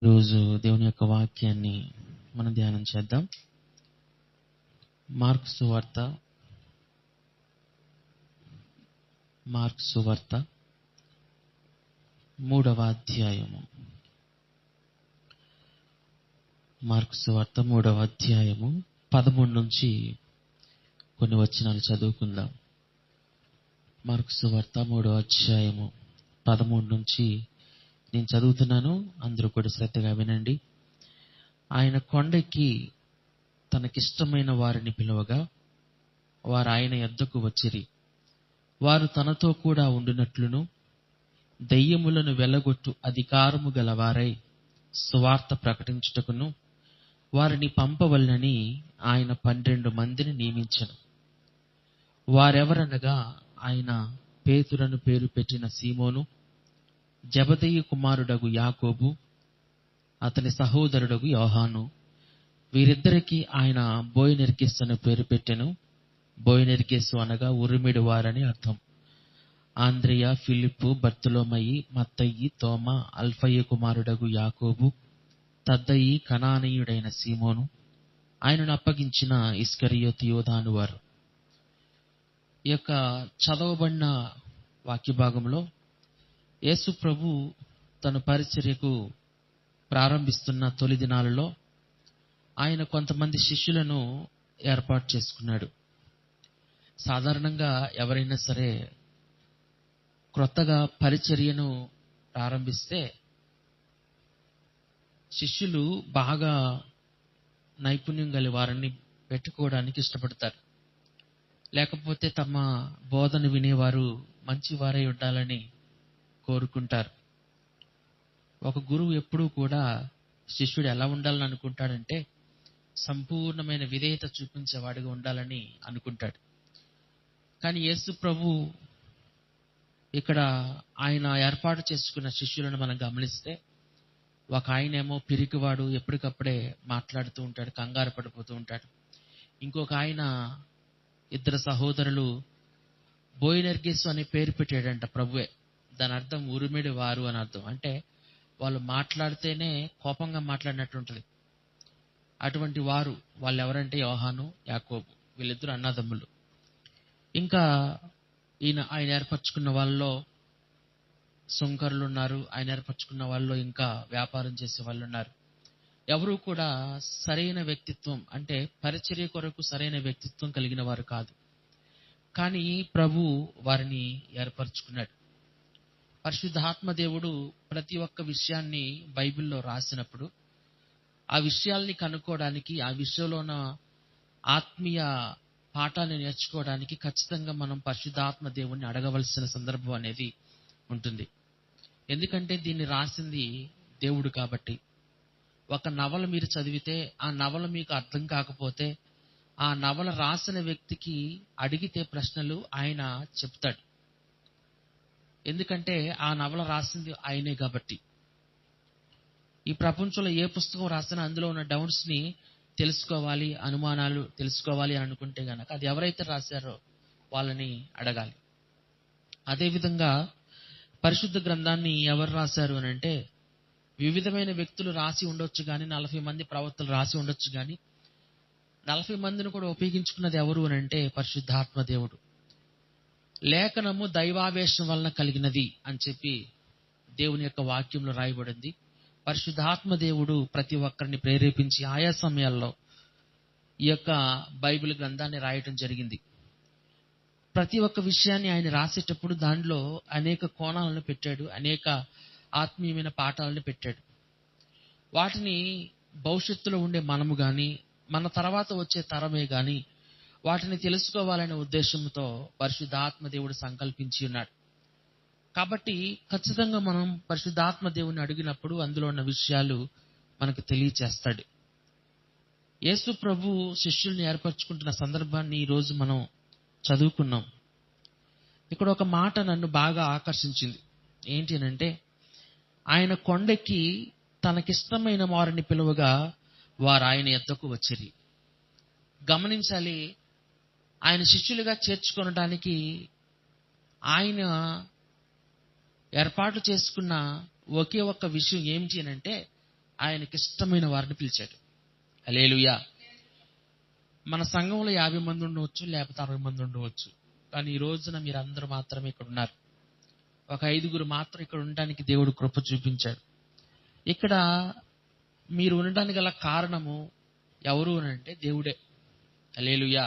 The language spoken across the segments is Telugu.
రోజు దేవుని యొక్క వాక్యాన్ని మనం ధ్యానం చేద్దాం. మార్కు సువార్త 3వ అధ్యాయము. మార్కు సువార్త 3వ అధ్యాయము 13 నుంచి కొన్ని వచనాలు చదువుకుందాం. మార్కు సువార్త 3వ అధ్యాయము 13 నుంచి నేను చదువుతున్నాను. అందరూ కూడా శ్రద్ధగా వినండి. ఆయన కొండెక్కి తనకిష్టమైన వారిని పిలువగా వారు ఆయన యొద్దకు వచ్చిరి. వారు తనతో కూడా ఉండునట్లును దెయ్యములను వెళ్లగొట్టు అధికారము గలవారై సువార్త ప్రకటించుటకును వారిని పంపవలెనని ఆయన 12 మందిని నియమించెను. వారెవరనగా ఆయన పేతురను పేరు పెట్టిన సీమోను, జెబెదయి కుమారుడగు యాకోబు, అతని సహోదరుడగు యోహాను. వీరిద్దరికి ఆయన బోయనెర్గెస్ అని పేరు పెట్టెను. బోయనెర్గెసు అనగా ఉరిమిడి వారని అర్థం. ఆంద్రెయ, ఫిలిప్పు, బర్తొలొమయి, మత్తయి, తోమా, అల్ఫయి కుమారుడగు యాకోబు, తద్దయి, కనానీయుడైన సీమోను, ఆయనను అప్పగించిన ఇస్కరియోతు యూదా అనువారు. ఈ యొక్క చదవబడిన వాక్య భాగంలో యేసు ప్రభు తన పరిచర్యకు ప్రారంభిస్తున్న తొలి దినాలలో ఆయన కొంతమంది శిష్యులను ఏర్పాటు చేసుకున్నాడు. సాధారణంగా ఎవరైనా సరే క్రొత్తగా పరిచర్యను ప్రారంభిస్తే శిష్యులు బాగా నైపుణ్యం గల వారిని పెట్టుకోవడానికి ఇష్టపడతారు. లేకపోతే తమ బోధన వినేవారు మంచివారై ఉండాలని కోరుకుంటారు. ఒక గురువు ఎప్పుడూ కూడా శిష్యుడు ఎలా ఉండాలని అనుకుంటాడంటే సంపూర్ణమైన విధేయత చూపించేవాడిగా ఉండాలని అనుకుంటాడు. కానీ యేసు ప్రభు ఇక్కడ ఆయన ఏర్పాటు చేసుకున్న శిష్యులను మనం గమనిస్తే ఒక ఆయనేమో పిరికివాడు, ఎప్పటికప్పుడే మాట్లాడుతూ ఉంటాడు, కంగారు పడిపోతూ ఉంటాడు. ఇంకొక ఆయన, ఇద్దరు సహోదరులు బోయనెర్గెసు అనే పేరు పెట్టాడంట ప్రభువే. దాని అర్థం ఉరిమిడి వారు అని అర్థం. అంటే వాళ్ళు మాట్లాడితేనే కోపంగా మాట్లాడినట్టు ఉంటుంది. అటువంటి వారు వాళ్ళు ఎవరంటే యోహాను, యాకోబు. వీళ్ళిద్దరు అన్నదమ్ములు. ఇంకా ఆయన ఏర్పరచుకున్న వాళ్ళలో సుంకరులు ఉన్నారు. ఆయన ఏర్పరచుకున్న వాళ్ళలో ఇంకా వ్యాపారం చేసే వాళ్ళు ఉన్నారు. ఎవరు కూడా సరైన వ్యక్తిత్వం, అంటే పరిచర్య కొరకు సరైన వ్యక్తిత్వం కలిగిన వారు కాదు. కానీ ప్రభు వారిని ఏర్పరచుకున్నాడు. పరిశుద్ధాత్మ దేవుడు ప్రతి ఒక్క విషయాన్ని బైబిల్లో రాసినప్పుడు ఆ విషయాల్ని కనుక్కోవడానికి, ఆ విషయంలో ఉన్న ఆత్మీయ పాఠాన్ని నేర్చుకోవడానికి ఖచ్చితంగా మనం పరిశుద్ధాత్మ దేవుణ్ణి అడగవలసిన సందర్భం అనేది ఉంటుంది. ఎందుకంటే దీన్ని రాసింది దేవుడు కాబట్టి. ఒక నవల మీరు చదివితే ఆ నవల మీకు అర్థం కాకపోతే ఆ నవల రాసిన వ్యక్తికి అడిగితే ప్రశ్నలు ఆయన చెప్తాడు. ఎందుకంటే ఆ నవల రాసింది ఆయనే కాబట్టి. ఈ ప్రపంచంలో ఏ పుస్తకం రాసినా అందులో ఉన్న డౌట్స్ ని తెలుసుకోవాలి, అనుమానాలు తెలుసుకోవాలి అని అనుకుంటే గనక అది ఎవరైతే రాశారో వాళ్ళని అడగాలి. అదేవిధంగా పరిశుద్ధ గ్రంథాన్ని ఎవరు రాశారు అని అంటే వివిధమైన వ్యక్తులు రాసి ఉండొచ్చు కానీ, 40 మంది ప్రవక్తలు రాసి ఉండొచ్చు కానీ 40 మందిని కూడా ఉపయోగించుకున్నది ఎవరు అని అంటే పరిశుద్ధాత్మ దేవుడు. లేఖనము దైవావేశం వలన కలిగినది అని చెప్పి దేవుని యొక్క వాక్యంలో రాయబడింది. పరిశుద్ధాత్మ దేవుడు ప్రతి ఒక్కరిని ప్రేరేపించి ఆయా సమయాల్లో ఈ యొక్క బైబిల్ గ్రంథాన్ని రాయటం జరిగింది. ప్రతి ఒక్క విషయాన్ని ఆయన రాసేటప్పుడు దానిలో అనేక కోణాలను పెట్టాడు, అనేక ఆత్మీయమైన పాఠాలను పెట్టాడు. వాటిని భవిష్యత్తులో ఉండే మనము కానీ, మన తర్వాత వచ్చే తరమే కానీ వాటిని తెలుసుకోవాలనే ఉద్దేశంతో పరిశుద్ధాత్మ దేవుడు సంకల్పించి ఉన్నాడు. కాబట్టి ఖచ్చితంగా మనం పరిశుద్ధాత్మ దేవుని అడిగినప్పుడు అందులో ఉన్న విషయాలు మనకు తెలియచేస్తాడు. యేసు ప్రభు శిష్యుల్ని ఏర్పరచుకుంటున్న సందర్భాన్ని ఈరోజు మనం చదువుకున్నాం. ఇక్కడ ఒక మాట నన్ను బాగా ఆకర్షించింది. ఏంటి అంటే ఆయన కొండెక్కి తనకిష్టమైన వారిని పిలువగా వారు ఆయన యొద్దకు వచ్చిరి. గమనించాలి, ఆయన శిష్యులుగా చేర్చుకొనడానికి ఆయన ఏర్పాటు చేసుకున్న ఒకే ఒక్క విషయం ఏమిటి అంటే ఆయనకి ఇష్టమైన వారిని పిలిచాడు. హల్లెలూయా. మన సంఘంలో 50 మంది ఉండవచ్చు, లేకపోతే 60 మంది ఉండవచ్చు. కానీ ఈ రోజున మీరందరూ మాత్రమే ఇక్కడ ఉన్నారు. ఒక 5గురు మాత్రం ఇక్కడ ఉండడానికి దేవుడు కృప చూపించాడు. ఇక్కడ మీరు ఉండడానికి గల కారణము ఎవరు అని అంటే దేవుడే. హల్లెలూయా.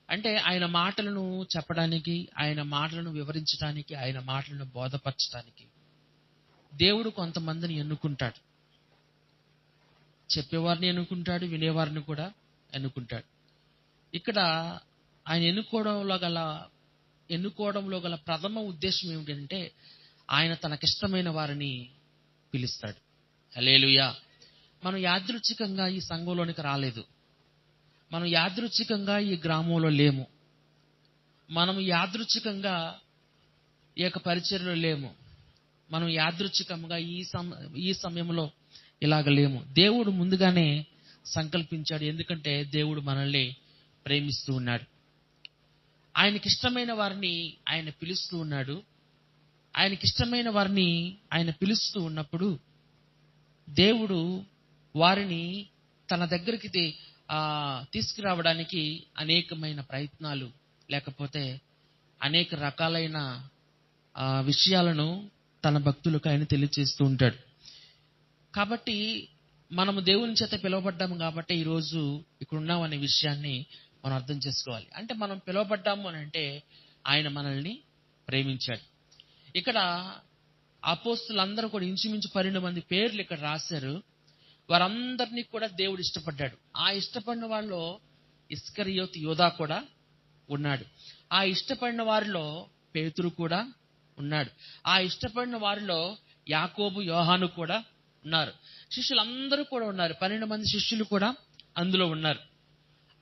అంటే ఆయన మాటలను చెప్పడానికి, ఆయన మాటలను వివరించడానికి, ఆయన మాటలను బోధపరచడానికి దేవుడు కొంతమందిని ఎన్నుకుంటాడు. చెప్పేవారిని ఎన్నుకుంటాడు, వినేవారిని కూడా ఎన్నుకుంటాడు. ఇక్కడ ఆయన ఎన్నుకోవడంలో గల ప్రథమ ఉద్దేశం ఏమిటంటే ఆయన తనకిష్టమైన వారిని పిలుస్తాడు. హల్లెలూయా. మనం యాదృచ్ఛికంగా ఈ సంఘంలోనికి రాలేదు. మనం యాదృచ్ఛికంగా ఈ గ్రామంలో లేము. మనం యాదృచ్ఛికంగా ఈ యొక్క పరిచర్యలో లేము. మనం యాదృచ్ఛికంగా ఈ సమయంలో ఇలాగ లేము. దేవుడు ముందుగానే సంకల్పించాడు. ఎందుకంటే దేవుడు మనల్ని ప్రేమిస్తూ ఉన్నాడు. ఆయనకిష్టమైన వారిని ఆయన పిలుస్తూ ఉన్నాడు. ఆయనకిష్టమైన వారిని ఆయన పిలుస్తూ ఉన్నప్పుడు దేవుడు వారిని తన దగ్గరికి తీసుకురావడానికి అనేకమైన ప్రయత్నాలు, లేకపోతే అనేక రకాలైన విషయాలను తన భక్తులకు ఆయన తెలియజేస్తూ ఉంటాడు. కాబట్టి మనము దేవుని చేత పిలువబడ్డాము కాబట్టి ఈరోజు ఇక్కడ ఉన్నాం అనే విషయాన్ని మనం అర్థం చేసుకోవాలి. అంటే మనం పిలువబడ్డాము అని అంటే ఆయన మనల్ని ప్రేమించాడు. ఇక్కడ అపోస్తులందరూ కూడా ఇంచుమించు 12 మంది పేర్లు ఇక్కడ రాశారు. వారందరినీ కూడా దేవుడు ఇష్టపడ్డాడు. ఆ ఇష్టపడిన వాళ్ళలో ఇస్కరియోతు యోధా కూడా ఉన్నాడు. ఆ ఇష్టపడిన వారిలో పేతురు కూడా ఉన్నాడు. ఆ ఇష్టపడిన వారిలో యాకోబు, యోహాను కూడా ఉన్నారు. శిష్యులందరూ కూడా ఉన్నారు. 12 మంది శిష్యులు కూడా అందులో ఉన్నారు.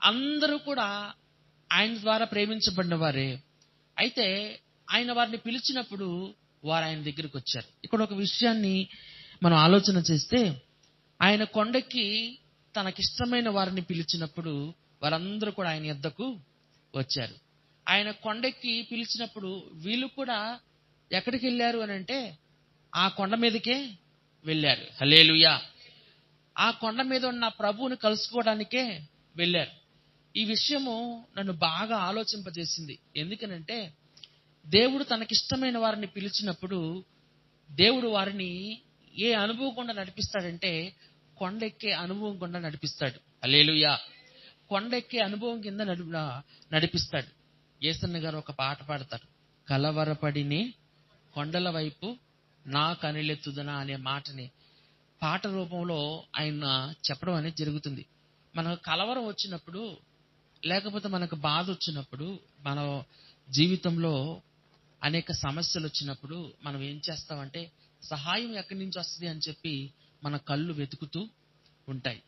అందరూ కూడా ఆయన ద్వారా ప్రేమించబడిన వారే. అయితే ఆయన వారిని పిలిచినప్పుడు వారు ఆయన దగ్గరికి వచ్చారు. ఇక్కడ ఒక విషయాన్ని మనం ఆలోచన చేస్తే, ఆయన కొండకి తనకిష్టమైన వారిని పిలిచినప్పుడు వారందరూ కూడా ఆయన యొద్దకు వచ్చారు. ఆయన కొండకి పిలిచినప్పుడు వీళ్ళు కూడా ఎక్కడికి వెళ్ళారు అని అంటే ఆ కొండ మీదకే వెళ్ళారు. హల్లెలూయా. ఆ కొండ మీద ఉన్న ప్రభువుని కలుసుకోవడానికే వెళ్ళారు. ఈ విషయము నన్ను బాగా ఆలోచింపజేసింది. ఎందుకనంటే దేవుడు తనకిష్టమైన వారిని పిలిచినప్పుడు దేవుడు వారిని ఏ అనుభవం గుండా నడిపిస్తాడంటే కొండెక్కే అనుభవం గుండా నడిపిస్తాడు. హల్లెలూయా. కొండెక్కే అనుభవం కింద నడిపిస్తాడు. యేసన్న గారు ఒక పాట పాడతారు. కలవరపడినే కొండల వైపు నా కనులెత్తుదనా అనే మాటని పాట రూపంలో ఆయన చెప్పడం అనేది జరుగుతుంది. మనకు కలవరం వచ్చినప్పుడు, లేకపోతే మనకు బాధ వచ్చినప్పుడు, మన జీవితంలో అనేక సమస్యలు వచ్చినప్పుడు మనం ఏం చేస్తామంటే సహాయం ఎక్కడి నుంచి వస్తుంది అని చెప్పి మన కళ్ళు వెతుకుతూ ఉంటాయి.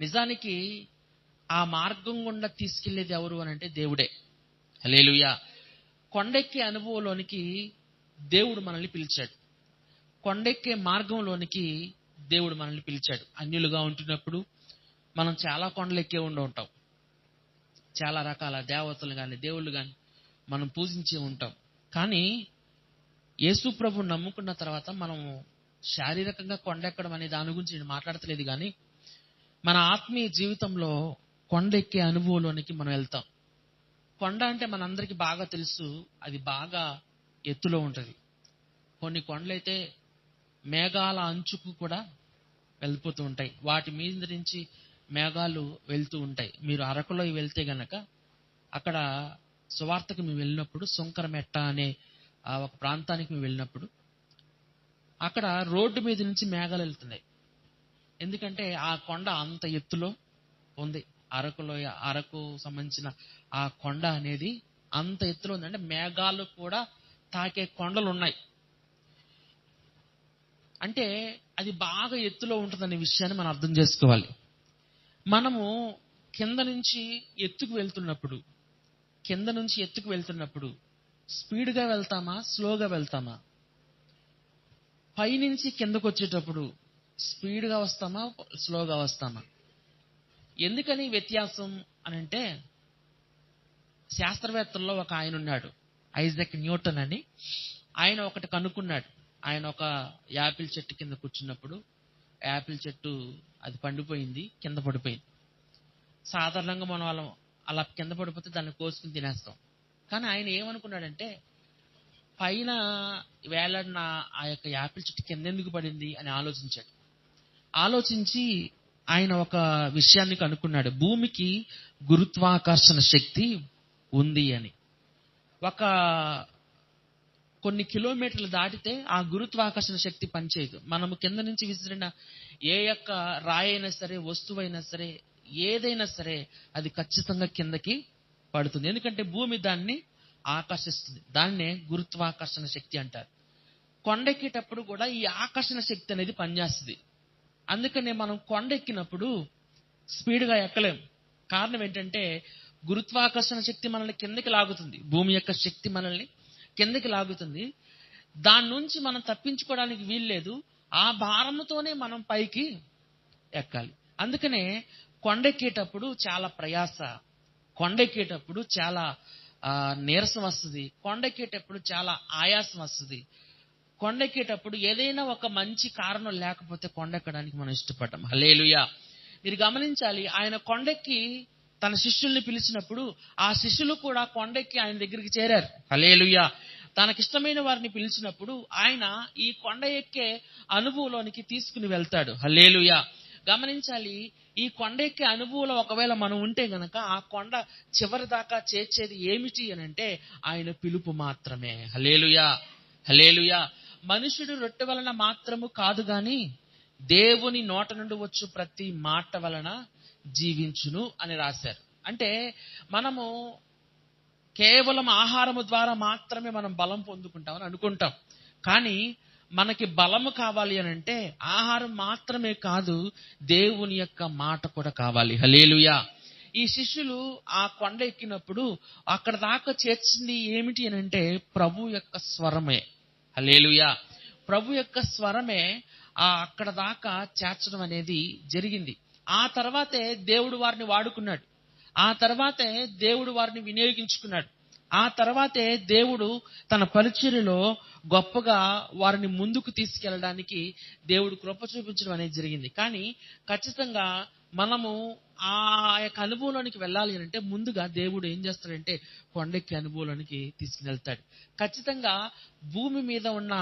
నిజానికి ఆ మార్గం గుండా తీసుకెళ్లేది ఎవరు అని అంటే దేవుడే. హల్లెలూయా. కొండెక్కే అనుభవంలోనికి దేవుడు మనల్ని పిలిచాడు. కొండెక్కే మార్గంలోనికి దేవుడు మనల్ని పిలిచాడు. అన్యులుగా ఉంటున్నప్పుడు మనం చాలా కొండలు ఎక్కే ఉంటాం. చాలా రకాల దేవతలు కానీ దేవుళ్ళు కానీ మనం పూజించే ఉంటాం. కానీ యేసు ప్రభువు నమ్ముకున్న తర్వాత మనం శారీరకంగా కొండెక్కడం అనే దాని గురించి నేను మాట్లాడతలేదు. కానీ మన ఆత్మీయ జీవితంలో కొండెక్కే అనుభవంలోనికి మనం వెళ్తాం. కొండ అంటే మనందరికీ బాగా తెలుసు, అది బాగా ఎత్తులో ఉంటుంది. కొన్ని కొండలైతే మేఘాల అంచుకు కూడా వెళ్ళిపోతూ ఉంటాయి. వాటి మీద నుంచి మేఘాలు వెళ్తూ ఉంటాయి. మీరు అరకులో వెళ్తే గనక అక్కడ సువార్తకు మేము వెళ్ళినప్పుడు సుంకరమెట్ట అనే ఒక ప్రాంతానికి మేము వెళ్ళినప్పుడు అక్కడ రోడ్డు మీద నుంచి మేఘాలు వెళ్తున్నాయి. ఎందుకంటే ఆ కొండ అంత ఎత్తులో ఉంది. అరకు సంబంధించిన ఆ కొండ అనేది అంత ఎత్తులో ఉంది. అంటే మేఘాలు కూడా తాకే కొండలు ఉన్నాయి. అంటే అది బాగా ఎత్తులో ఉంటుందనే విషయాన్ని మనం అర్థం చేసుకోవాలి. మనము కింద నుంచి ఎత్తుకు వెళ్తున్నప్పుడు స్పీడ్గా వెళ్తామా, స్లోగా వెళ్తామా? పైనుంచి కిందకు వచ్చేటప్పుడు స్పీడ్గా వస్తామా, స్లోగా వస్తామా? ఎందుకని వ్యత్యాసం అని అంటే శాస్త్రవేత్తల్లో ఒక ఆయన ఉన్నాడు, ఐజాక్ న్యూటన్ అని. ఆయన ఒకటి కనుక్కున్నాడు. ఆయన ఒక యాపిల్ చెట్టు కింద కూర్చున్నప్పుడు యాపిల్ చెట్టు అది పండిపోయింది, కింద పడిపోయింది. సాధారణంగా మనం అలా కింద పడిపోతే దాన్ని కోసుకుని తినేస్తాం. కానీ ఆయన ఏమనుకున్నాడంటే, పైన వేలాడిన ఆ యొక్క యాపిల్ చెట్టు కింద ఎందుకు పడింది అని ఆలోచించాడు. ఆలోచించి ఆయన ఒక విషయాన్ని కనుక్కున్నాడు. భూమికి గురుత్వాకర్షణ శక్తి ఉంది అని. ఒక కొన్ని కిలోమీటర్లు దాటితే ఆ గురుత్వాకర్షణ శక్తి పనిచేయదు. మనము కింద నుంచి విసిరిన ఏ యొక్క రాయి అయినా సరే, వస్తువైనా సరే, ఏదైనా సరే అది ఖచ్చితంగా కిందకి పడుతుంది. ఎందుకంటే భూమి దాన్ని ఆకర్షిస్తుంది. దాన్నే గురుత్వాకర్షణ శక్తి అంటారు. కొండెక్కేటప్పుడు కూడా ఈ ఆకర్షణ శక్తి అనేది పనిచేస్తుంది. అందుకనే మనం కొండెక్కినప్పుడు స్పీడ్గా ఎక్కలేం. కారణం ఏంటంటే గురుత్వాకర్షణ శక్తి మనల్ని కిందకి లాగుతుంది. భూమి యొక్క శక్తి మనల్ని కిందకి లాగుతుంది. దాని నుంచి మనం తప్పించుకోవడానికి వీల్లేదు. ఆ భారంతోనే మనం పైకి ఎక్కాలి. అందుకనే కొండెక్కేటప్పుడు చాలా ప్రయాస, కొండెక్కేటప్పుడు చాలా నీరసం వస్తుంది, కొండెక్కేటప్పుడు చాలా ఆయాసం వస్తుంది. కొండెక్కేటప్పుడు ఏదైనా ఒక మంచి కారణం లేకపోతే కొండెక్కడానికి మనం ఇష్టపడ్డాం. హల్లెలూయా. మీరు గమనించాలి, ఆయన కొండెక్కి తన శిష్యుల్ని పిలిచినప్పుడు ఆ శిష్యులు కూడా కొండెక్కి ఆయన దగ్గరికి చేరారు. హల్లెలూయా. తనకిష్టమైన వారిని పిలిచినప్పుడు ఆయన ఈ కొండ ఎక్కే అనుభవంలోనికి తీసుకుని వెళ్తాడు. హల్లెలూయా. గమనించాలి, ఈ కొండ ఎక్కే అనుభవంలో ఒకవేళ మనం ఉంటే గనక ఆ కొండ చివరి దాకా చేర్చేది ఏమిటి అని అంటే ఆయన పిలుపు మాత్రమే. హల్లెలూయా. హల్లెలూయా. మనుషుడు రొట్టె వలన మాత్రము కాదు గాని దేవుని నోట నుండి వచ్చు ప్రతి మాట వలన జీవించును అని రాశారు. అంటే మనము కేవలం ఆహారము ద్వారా మాత్రమే మనం బలం పొందుకుంటామని అనుకుంటాం. కానీ మనకి బలము కావాలి అని అంటే ఆహారం మాత్రమే కాదు, దేవుని యొక్క మాట కూడా కావాలి. హల్లెలూయా. ఈ శిష్యులు ఆ కొండ ఎక్కినప్పుడు అక్కడ దాకా చేర్చింది ఏమిటి అని అంటే ప్రభు యొక్క స్వరమే. హల్లెలూయా. ప్రభు యొక్క స్వరమే అక్కడ దాకా చేర్చడం అనేది జరిగింది. ఆ తర్వాతే దేవుడు వారిని వాడుకున్నాడు. ఆ తర్వాతే దేవుడు వారిని వినియోగించుకున్నాడు. ఆ తర్వాతే దేవుడు తన పరిచర్యలో గొప్పగా వారిని ముందుకు తీసుకెళ్ళడానికి దేవుడు కృప చూపించడం అనేది జరిగింది. కానీ ఖచ్చితంగా మనము ఆ యొక్క అనుభవంలోనికి వెళ్ళాలి అంటే ముందుగా దేవుడు ఏం చేస్తాడంటే కొండెక్కి అనుభవంలోనికి తీసుకుని ఖచ్చితంగా భూమి మీద ఉన్న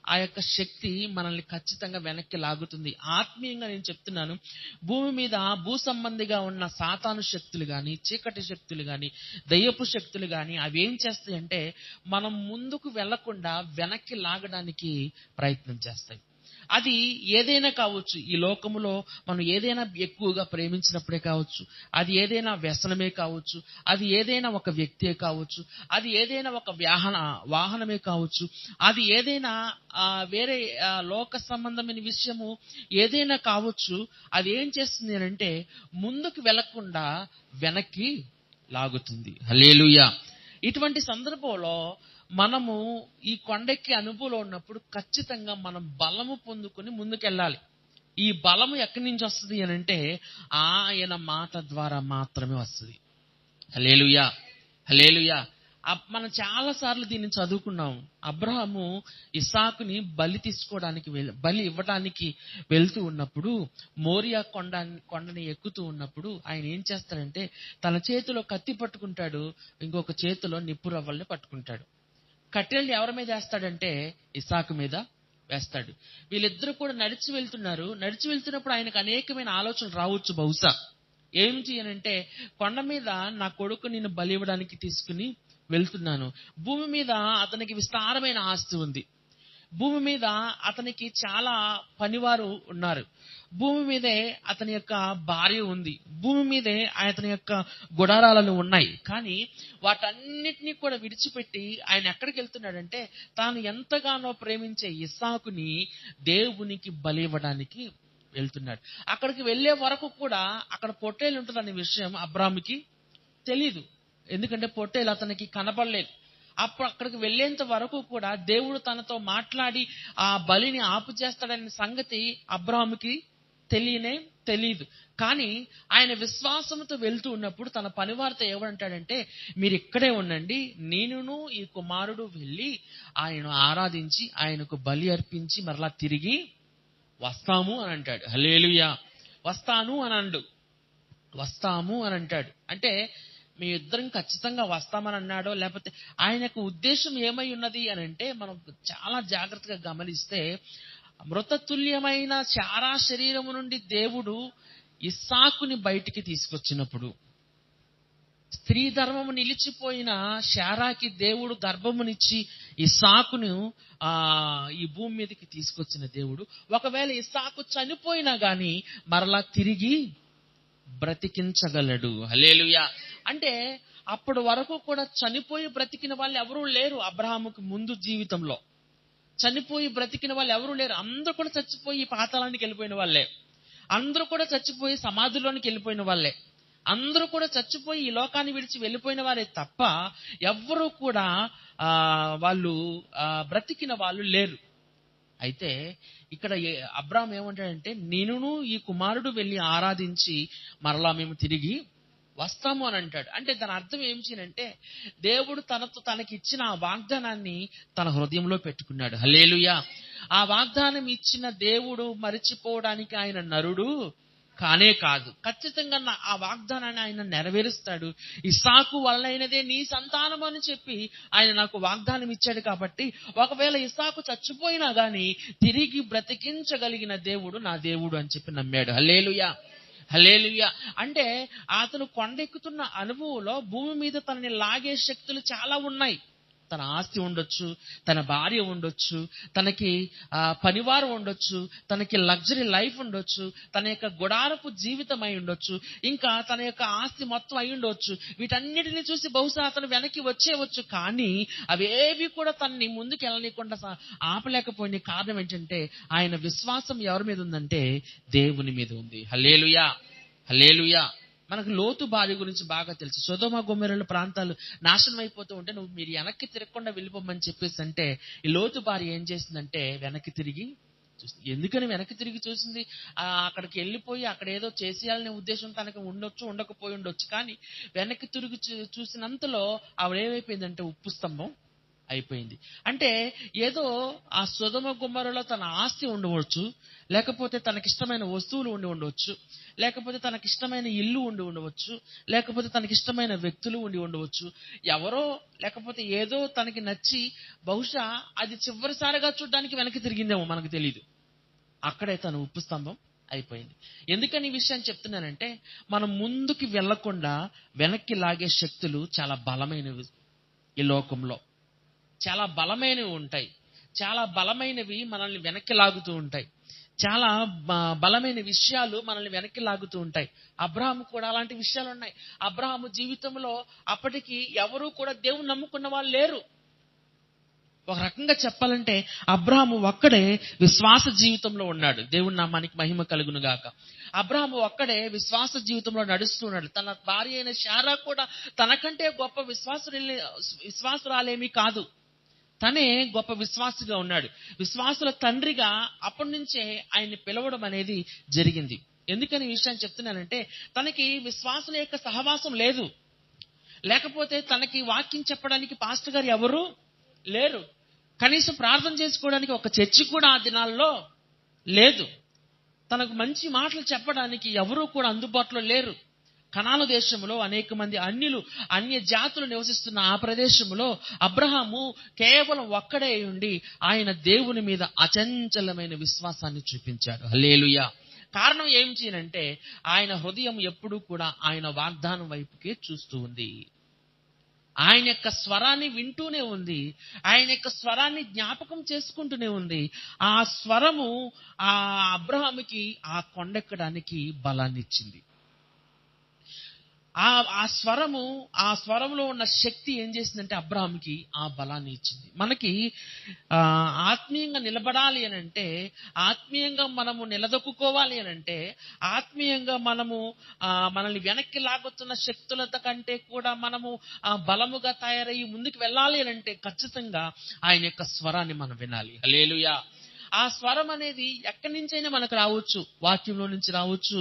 ఆ యొక్క శక్తి మనల్ని ఖచ్చితంగా వెనక్కి లాగుతుంది. ఆత్మీయంగా నేను చెప్తున్నాను, భూమి మీద భూ సంబంధిగా ఉన్న సాతాను శక్తులు కానీ, చీకటి శక్తులు కానీ, దయ్యపు శక్తులు కానీ అవి ఏం చేస్తాయంటే మనం ముందుకు వెళ్లకుండా వెనక్కి లాగడానికి ప్రయత్నం చేస్తాయి. అది ఏదైనా కావచ్చు. ఈ లోకములో మనం ఏదైనా ఎక్కువగా ప్రేమించినప్పుడే కావచ్చు, అది ఏదైనా వ్యసనమే కావచ్చు, అది ఏదైనా ఒక వ్యక్తే కావచ్చు, అది ఏదైనా ఒక వాహనమే కావచ్చు, అది ఏదైనా వేరే లోక సంబంధమైన విషయము ఏదైనా కావచ్చు. అది ఏం చేస్తుంది అంటే ముందుకు వెళ్లకుండా వెనక్కి లాగుతుంది. హల్లెలూయా. ఇటువంటి సందర్భంలో మనము ఈ కొండెక్కి అనుభవంలో ఉన్నప్పుడు ఖచ్చితంగా మనం బలము పొందుకొని ముందుకెళ్ళాలి. ఈ బలము ఎక్కడి నుంచి వస్తుంది అని అంటే ఆయన మాట ద్వారా మాత్రమే వస్తుంది. హల్లెలూయా. హల్లెలూయా. మనం చాలా సార్లు దీన్ని చదువుకున్నాం. అబ్రహాము ఇస్సాకుని బలి ఇవ్వడానికి వెళ్తూ ఉన్నప్పుడు, మోరియా కొండని ఎక్కుతూ ఉన్నప్పుడు ఆయన ఏం చేస్తాడంటే తన చేతిలో కత్తి పట్టుకుంటాడు, ఇంకొక చేతిలో నిప్పు రవ్వల్ని పట్టుకుంటాడు. కట్టెల్ని ఎవరి మీద వేస్తాడంటే ఇస్సాకు మీద వేస్తాడు. వీళ్ళిద్దరూ కూడా నడిచి వెళ్తున్నప్పుడు ఆయనకు అనేకమైన ఆలోచనలు రావచ్చు బహుశా. ఏమిటి అని అంటే కొండ మీద నా కొడుకు నిన్ను బలి ఇవ్వడానికి తీసుకుని వెళ్తున్నాను. భూమి మీద అతనికి విస్తారమైన ఆస్తి ఉంది. భూమి మీద అతనికి చాలా పనివారు ఉన్నారు. భూమి మీదే అతని యొక్క భార్య ఉంది. భూమి మీదే అతని యొక్క గుడారాలను ఉన్నాయి. కానీ వాటన్నిటినీ కూడా విడిచిపెట్టి ఆయన ఎక్కడికి వెళ్తున్నాడంటే తాను ఎంతగానో ప్రేమించే ఇస్సాకుని దేవునికి బలి ఇవ్వడానికి వెళ్తున్నాడు. అక్కడికి వెళ్లే వరకు కూడా అక్కడ పొట్టేలు ఉంటుందనే విషయం అబ్రాహాముకి తెలీదు. ఎందుకంటే పొట్టేలు అతనికి కనపడలేదు. అప్పుడు అక్కడికి వెళ్లేంత వరకు కూడా దేవుడు తనతో మాట్లాడి ఆ బలిని ఆపు చేస్తాడనే సంగతి అబ్రాహాముకి తెలియదు. కానీ ఆయన విశ్వాసంతో వెళ్తూ ఉన్నప్పుడు తన పనివారితో ఏమంటాడంటే మీరు ఇక్కడే ఉండండి, నేనును ఈ కుమారుడు వెళ్ళి ఆయనను ఆరాధించి ఆయనకు బలి అర్పించి మరలా తిరిగి వస్తాము అని అంటాడు. హల్లెలూయా. వస్తాను అని అండు, వస్తాము అని అంటాడు. అంటే మీ ఇద్దరం ఖచ్చితంగా వస్తామని అన్నాడో, లేకపోతే ఆయన యొక్క ఉద్దేశం ఏమై ఉన్నది అని అంటే, మనం చాలా జాగ్రత్తగా గమనిస్తే, మృతతుల్యమైన శారా శరీరము నుండి దేవుడు ఇస్సాకుని బయటికి తీసుకొచ్చినప్పుడు, స్త్రీ ధర్మము నిలిచిపోయిన శారాకి దేవుడు గర్భమునిచ్చి ఇస్సాకును ఈ భూమి మీదకి తీసుకొచ్చిన దేవుడు, ఒకవేళ ఇస్సాకు చనిపోయినా గాని మరలా తిరిగి బ్రతికించగలడు. హల్లెలూయా. అంటే అప్పటి వరకు కూడా చనిపోయి బ్రతికిన వాళ్ళు ఎవరూ లేరు. అబ్రహాముకు ముందు జీవితంలో చనిపోయి బ్రతికిన వాళ్ళు ఎవరూ లేరు. అందరూ కూడా చచ్చిపోయి పాతాళానికి వెళ్ళిపోయిన వాళ్ళే, అందరూ కూడా చచ్చిపోయి సమాధిలోనికి వెళ్ళిపోయిన వాళ్ళే, అందరూ కూడా చచ్చిపోయి ఈ లోకాన్ని విడిచి వెళ్ళిపోయిన వారే తప్ప ఎవ్వరూ కూడా వాళ్ళు బ్రతికిన వాళ్ళు లేరు. అయితే ఇక్కడ అబ్రాహాం ఏమంటాడంటే, నేనును ఈ కుమారుడు వెళ్ళి ఆరాధించి మరలా మేము తిరిగి వస్తాము అని అంటాడు. అంటే దాని అర్థం ఏమిటంటే, దేవుడు తనకి ఇచ్చిన ఆ వాగ్దానాన్ని తన హృదయంలో పెట్టుకున్నాడు. హల్లెలూయా. ఆ వాగ్దానం ఇచ్చిన దేవుడు మరిచిపోవడానికి ఆయన నరుడు కానే కాదు. ఖచ్చితంగా ఆ వాగ్దానాన్ని ఆయన నెరవేరుస్తాడు. ఇస్సాకు వలనైనదే నీ సంతానం అని చెప్పి ఆయన నాకు వాగ్దానం ఇచ్చాడు. కాబట్టి ఒకవేళ ఇస్సాకు చచ్చిపోయినా గాని తిరిగి బ్రతికించగలిగిన దేవుడు నా దేవుడు అని చెప్పి నమ్మాడు. హల్లెలూయా. హల్లెలూయా. అంటే అతను కొండెక్కుతున్న అనుభవంలో భూమి మీద తనని లాగే శక్తులు చాలా ఉన్నాయి. తన ఆస్తి ఉండొచ్చు, తన భార్య ఉండొచ్చు, తనకి పనివారు ఉండొచ్చు, తనకి లగ్జరీ లైఫ్ ఉండొచ్చు, తన యొక్క గుడారపు జీవితం అయి ఉండొచ్చు, ఇంకా తన యొక్క ఆస్తి మొత్తం అయి ఉండొచ్చు. వీటన్నిటిని చూసి బహుశా అతను వెనక్కి వచ్చేవచ్చు. కానీ అవేవి కూడా తనని ముందుకు వెళ్ళనీయకుండా ఆపలేకపోయిన కారణం ఏంటంటే, ఆయన విశ్వాసం ఎవరి మీద ఉందంటే దేవుని మీద ఉంది. హల్లెలూయా. హల్లెలూయా. మనకు లోతు భార్య గురించి బాగా తెలుసు. సొదొమ గొమొర్రా ప్రాంతాలు నాశనం అయిపోతూ ఉంటే మీరు వెనక్కి తిరగకుండా వెళ్ళిపోమని చెప్పేసి అంటే, ఈ లోతు భార్య ఏం చేసిందంటే వెనక్కి తిరిగి చూసింది. ఎందుకని వెనక్కి తిరిగి చూసింది? అక్కడికి వెళ్ళిపోయి అక్కడ ఏదో చేసేయాలనే ఉద్దేశం తనకు ఉండొచ్చు, ఉండకపోయి ఉండొచ్చు. కానీ వెనక్కి తిరిగి చూసినంతలో ఆవిడ ఏమైపోయిందంటే ఉప్పు స్తంభం అయిపోయింది. అంటే ఏదో ఆ సొదొమ గొమొర్రాలో తన ఆస్తి ఉండవచ్చు, లేకపోతే తనకిష్టమైన వస్తువులు ఉండి ఉండవచ్చు, లేకపోతే తనకిష్టమైన ఇల్లు ఉండి ఉండవచ్చు, లేకపోతే తనకిష్టమైన వ్యక్తులు ఉండి ఉండవచ్చు, ఎవరో లేకపోతే ఏదో తనకి నచ్చి బహుశా అది చివరిసారిగా చూడడానికి వెనక్కి తిరిగిందేమో, మనకు తెలియదు. అక్కడే తను ఉప్పు స్తంభం అయిపోయింది. ఎందుకని ఈ విషయాన్ని చెప్తున్నానంటే, మనం ముందుకు వెళ్లకుండా వెనక్కి లాగే శక్తులు చాలా బలమైనవి. ఈ లోకంలో చాలా బలమైనవి ఉంటాయి. చాలా బలమైనవి మనల్ని వెనక్కి లాగుతూ ఉంటాయి. చాలా బలమైన విషయాలు మనల్ని వెనక్కి లాగుతూ ఉంటాయి. అబ్రహాము కూడా అలాంటి విషయాలు ఉన్నాయి. అబ్రహాము జీవితంలో అప్పటికి ఎవరూ కూడా దేవుని నమ్ముకున్న వాళ్ళు లేరు. ఒక రకంగా చెప్పాలంటే అబ్రహాము ఒక్కడే విశ్వాస జీవితంలో ఉన్నాడు. దేవుని నామానికి మహిమ కలుగును గాక. అబ్రహాము ఒక్కడే విశ్వాస జీవితంలో నడుస్తున్నాడు. తన భార్య అయిన శారా కూడా తనకంటే గొప్ప విశ్వాసురాలేమీ కాదు. తనే గొప్ప విశ్వాసిగా ఉన్నాడు. విశ్వాసుల తండ్రిగా అప్పటి నుంచే ఆయన్ని పిలవడం అనేది జరిగింది. ఎందుకని ఈ విషయాన్ని చెప్తున్నానంటే, తనకి విశ్వాసుల యొక్క సహవాసం లేదు, లేకపోతే తనకి వాక్యం చెప్పడానికి పాస్టర్ గారు ఎవరు లేరు, కనీసం ప్రార్థన చేసుకోవడానికి ఒక చర్చి కూడా ఆ దినాల్లో లేదు, తనకు మంచి మాటలు చెప్పడానికి ఎవరూ కూడా అందుబాటులో లేరు. కనాను దేశంలో అనేక మంది అన్య జాతులు నివసిస్తున్న ఆ ప్రదేశంలో అబ్రహాము కేవలం ఒక్కడే ఉండి ఆయన దేవుని మీద అచంచలమైన విశ్వాసాన్ని చూపించాడు. హల్లెలూయా. కారణం ఏమిటంటే ఆయన హృదయం ఎప్పుడూ కూడా ఆయన వాగ్దానం వైపుకే చూస్తూ ఉంది. ఆయన యొక్క స్వరాన్ని వింటూనే ఉంది. ఆయన యొక్క స్వరాన్ని జ్ఞాపకం చేసుకుంటూనే ఉంది. ఆ స్వరము ఆ అబ్రహాముకి ఆ కొండెక్కడానికి బలాన్ని ఇచ్చింది. ఆ స్వరంలో ఉన్న శక్తి ఏం చేసిందంటే అబ్రహాముకి ఆ బలాన్ని ఇచ్చింది. మనకి ఆత్మీయంగా నిలబడాలి అని అంటే, ఆత్మీయంగా మనము నిలదొక్కుకోవాలి అని అంటే, ఆత్మీయంగా మనల్ని వెనక్కి లాగుతున్న శక్తుల కంటే కూడా మనము బలముగా తయారయ్యి ముందుకు వెళ్ళాలి అని అంటే ఖచ్చితంగా ఆయన యొక్క స్వరాన్ని మనం వినాలి. హల్లెలూయా. ఆ స్వరం అనేది ఎక్కడి నుంచైనా మనకు రావచ్చు, వాక్యంలో నుంచి రావచ్చు,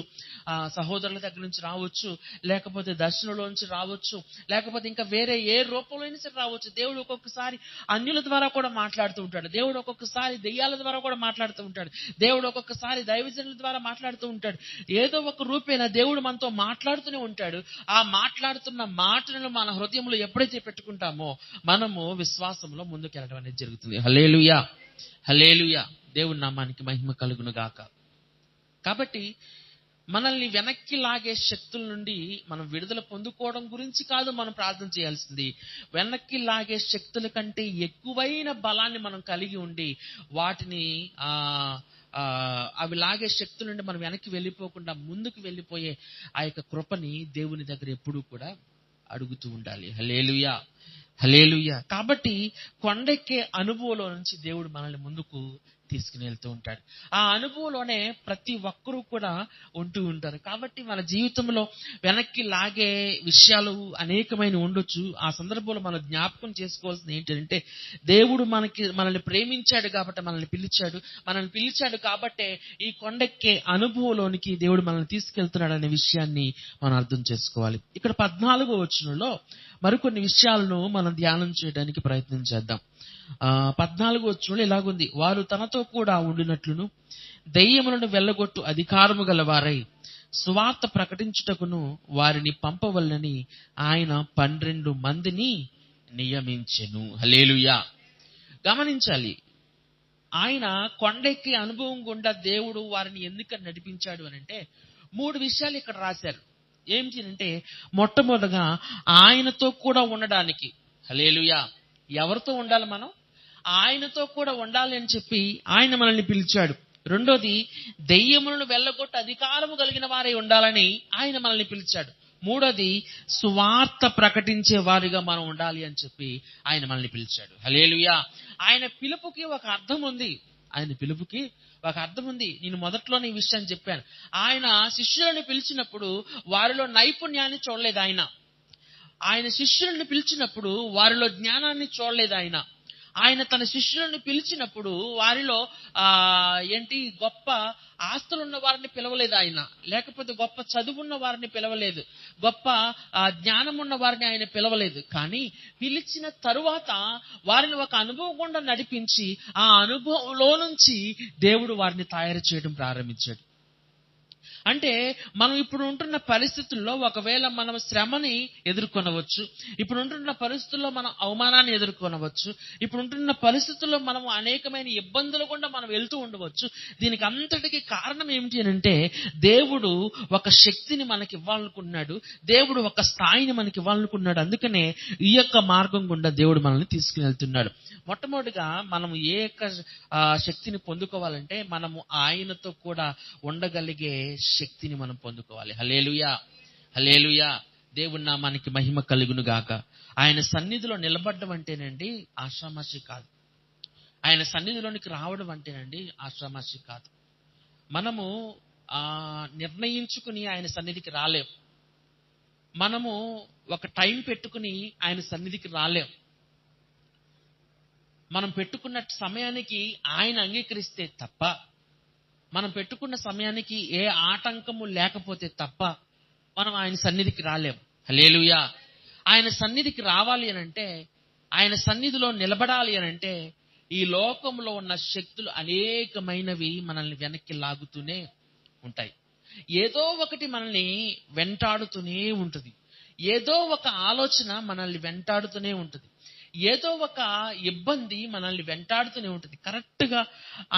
సహోదరుల దగ్గర నుంచి రావచ్చు, లేకపోతే దర్శనంలో నుంచి రావచ్చు, లేకపోతే ఇంకా వేరే ఏ రూపంలో అయినా సరే రావచ్చు. దేవుడు ఒక్కొక్కసారి అన్యుల ద్వారా కూడా మాట్లాడుతూ ఉంటాడు. దేవుడు ఒక్కొక్కసారి దెయ్యాల ద్వారా కూడా మాట్లాడుతూ ఉంటాడు. దేవుడు ఒక్కొక్కసారి దైవజనుల ద్వారా మాట్లాడుతూ ఉంటాడు. ఏదో ఒక రూపేణ దేవుడు మనతో మాట్లాడుతూనే ఉంటాడు. ఆ మాట్లాడుతున్న మాటలను మన హృదయంలో ఎప్పుడైతే పెట్టుకుంటామో మనము విశ్వాసంలో ముందుకెళ్ళడం అనేది జరుగుతుంది. హల్లెలూయా, హల్లెలూయా. దేవుని నామానికి మహిమ కలుగును గాక. కాబట్టి మనల్ని వెనక్కి లాగే శక్తుల నుండి మనం విడుదల పొందుకోవడం గురించి కాదు మనం ప్రార్థన చేయాల్సింది. వెనక్కి లాగే శక్తుల కంటే ఎక్కువైన బలాన్ని మనం కలిగి ఉండి వాటిని అవి లాగే శక్తుల నుండి మనం వెనక్కి వెళ్ళిపోకుండా ముందుకు వెళ్ళిపోయే ఆ యొక్క కృపని దేవుని దగ్గర ఎప్పుడూ కూడా అడుగుతూ ఉండాలి. హల్లెలూయా, హల్లెలూయా. కాబట్టి కొండెక్కే అనుభవంలో నుంచి దేవుడు మనల్ని ముందుకు తీసుకుని వెళ్తూ ఉంటాడు. ఆ అనుభవంలోనే ప్రతి ఒక్కరూ కూడా ఉంటూ ఉంటారు. కాబట్టి మన జీవితంలో వెనక్కి లాగే విషయాలు అనేకమైన ఉండొచ్చు. ఆ సందర్భంలో మనం జ్ఞాపకం చేసుకోవాల్సింది ఏంటంటే, దేవుడు మనల్ని ప్రేమించాడు కాబట్టి మనల్ని పిలిచాడు కాబట్టే ఈ కొండెక్కే అనుభవంలోనికి దేవుడు మనల్ని తీసుకెళ్తున్నాడు అనే విషయాన్ని మనం అర్థం చేసుకోవాలి. ఇక్కడ 14వ వచనంలో మరికొన్ని విషయాలను మనం ధ్యానం చేయడానికి ప్రయత్నం చేద్దాం. 14వ వచనంలో ఇలాగుంది: వారు తనతో కూడా ఉండినట్లును దెయ్యములను వెళ్ళగొట్టు అధికారము గల వారై సువార్త ప్రకటించుటకును వారిని పంపవల్లని ఆయన 12 మందిని నియమించెను. హల్లెలూయా. గమనించాలి, ఆయన కొండెక్కి అనుభవం గుండా దేవుడు వారిని ఎందుకని నడిపించాడు అని అంటే 3 విషయాలు ఇక్కడ రాశారు. ఏమిటి అంటే, మొట్టమొదటిగా ఆయనతో కూడా ఉండడానికి. హల్లెలూయా. ఎవరితో ఉండాలి? మనం ఆయనతో కూడా ఉండాలి అని చెప్పి ఆయన మనల్ని పిలిచాడు. రెండోది, దెయ్యములను వెళ్ళగొట్టు అధికారము కలిగిన వారై ఉండాలని ఆయన మనల్ని పిలిచాడు. మూడోది, సువార్త ప్రకటించే వారిగా మనం ఉండాలి అని చెప్పి ఆయన మనల్ని పిలిచాడు. హల్లెలూయా. ఆయన పిలుపుకి ఒక అర్థం ఉంది. నేను మొదట్లోనే ఈ విషయాన్ని చెప్పాను. ఆయన శిష్యులను పిలిచినప్పుడు వారిలో నైపుణ్యాన్ని చూడలేదు. ఆయన శిష్యులను పిలిచినప్పుడు వారిలో జ్ఞానాన్ని చూడలేదు. ఆయన తన శిష్యులను పిలిచినప్పుడు వారిలో గొప్ప ఆస్తులున్న వారిని పిలవలేదు. లేకపోతే గొప్ప చదువున్న వారిని పిలవలేదు, గొప్ప జ్ఞానం ఉన్న వారిని ఆయన పిలవలేదు. కానీ పిలిచిన తరువాత వారిని ఒక అనుభవం గుండా నడిపించి ఆ అనుభవంలో నుంచి దేవుడు వారిని తయారు చేయడం ప్రారంభించాడు. అంటే మనం ఇప్పుడు ఉంటున్న పరిస్థితుల్లో ఒకవేళ మనం శ్రమని ఎదుర్కొనవచ్చు, ఇప్పుడు ఉంటున్న పరిస్థితుల్లో మనం అవమానాన్ని ఎదుర్కొనవచ్చు, ఇప్పుడు ఉంటున్న పరిస్థితుల్లో మనం అనేకమైన ఇబ్బందులు కూడా మనం వెళ్తూ ఉండవచ్చు. దీనికి అంతటికి కారణం ఏమిటి అని అంటే, దేవుడు ఒక శక్తిని మనకి ఇవ్వాలనుకున్నాడు, దేవుడు ఒక స్థాయిని మనకి ఇవ్వాలనుకున్నాడు. అందుకనే ఈ యొక్క మార్గం గుండా దేవుడు మనల్ని తీసుకుని వెళ్తున్నాడు. మొట్టమొదటిగా మనము ఏ యొక్క శక్తిని పొందుకోవాలంటే, మనము ఆయనతో కూడా ఉండగలిగే శక్తిని మనం పొందుకోవాలి. హల్లెలూయా, హల్లెలూయా. దేవుని నామానికి మహిమ కలుగును గాక. ఆయన సన్నిధిలో నిలబడడం అంటేనండి ఆషామాషి కాదు. ఆయన సన్నిధిలోనికి రావడం అంటేనండి ఆషామాషి కాదు. మనము నిర్ణయించుకుని ఆయన సన్నిధికి రాలేం. మనము ఒక టైం పెట్టుకుని ఆయన సన్నిధికి రాలేం. మనం పెట్టుకున్న సమయానికి ఆయన అంగీకరిస్తే తప్ప, మనం పెట్టుకున్న సమయానికి ఏ ఆటంకము లేకపోతే తప్ప మనం ఆయన సన్నిధికి రాలేం. హల్లెలూయా. ఆయన సన్నిధికి రావాలి అని అంటే, ఆయన సన్నిధిలో నిలబడాలి అని అంటే, ఈ లోకంలో ఉన్న శక్తులు అనేకమైనవి మనల్ని వెనక్కి లాగుతూనే ఉంటాయి. ఏదో ఒకటి మనల్ని వెంటాడుతూనే ఉంటుంది. ఏదో ఒక ఆలోచన మనల్ని వెంటాడుతూనే ఉంటుంది. ఏదో ఒక ఇబ్బంది మనల్ని వెంటాడుతూనే ఉంటుంది. కరెక్ట్ గా